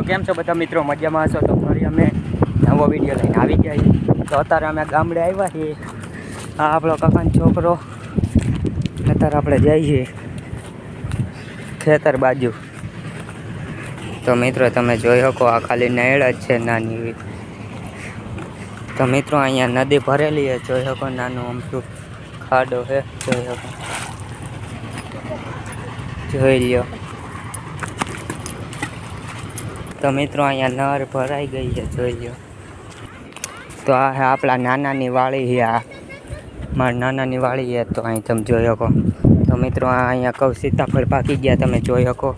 કેમ છો બધા મિત્રો? મજામાં હશો તો ફરી અમે નવો વિડીયો લઈને આવી ગયા છીએ. તો અત્યારે અમે ગામડે આવ્યા છીએ. આ આપણો કાકાનો છોકરો. અત્યારે આપણે જઈએ ખેતર બાજુ. તો મિત્રો તમે જોઈ શકો આ ખાલી નહેર જ છે નાની એવી. તો મિત્રો અહીંયા નદી ભરેલી છે, જોઈ શકો નાનું અમથું ખાડો છે, જોઈ શકો, જોઈ લ્યો. તો મિત્રો અહીંયા નર ભરાઈ ગઈ છે, જોઈ લો. તો આ છે આપણા નાનાની વાળી છે. આ મારા નાનાની વાળી છે. તો અહીં તમે જોઈ શકો. તો મિત્રો અહીંયા કહું સીતાફળ પાકી ગયા, તમે જોઈ શકો.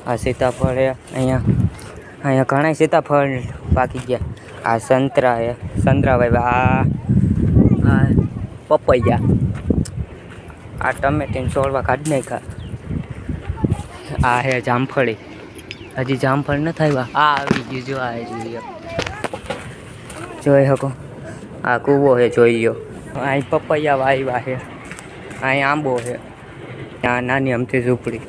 આ સીતાફળ છે. અહીંયા ઘણા સીતાફળ પાકી ગયા. આ સંતરા છે, સંતરા વાવ્યા. આ પપૈયા, આ ટમેટીને છોડવા કાઢી નાખ્યા. આ છે જામફળી, હજી જામફળ નથી આવ્યા. આ આવી ગયું, જો આ જોઈ શકો. આ કૂવો છે, જોઈ લો. અહીં પપૈયા વાવ્યા છે. અહીં આંબો છે. આ નાની અમથી ઝૂંપડી.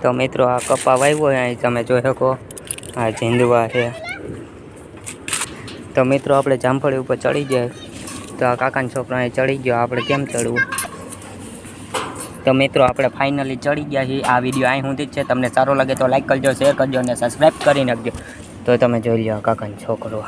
તો મિત્રો આ કપા વાવ્યો છે, અહીં તમે જોઈ શકો. આ ઝીંડવા છે. તો મિત્રો આપણે જામફળી ઉપર ચડી જાય. તો આ કાકાનો છોકરો અહીં ચડી ગયો, આપણે કેમ ચડવું? તો મિત્રો આપણે ફાઇનલી ચડી ગયા છીએ. આ વિડીયો અહીં સુધી જ છે. તમને સારો લાગે તો લાઈક કરજો, શેર કરજો અને સબસ્ક્રાઈબ કરી નાખજો. તો તમે જોઈ લો કાકાનો છોકરો.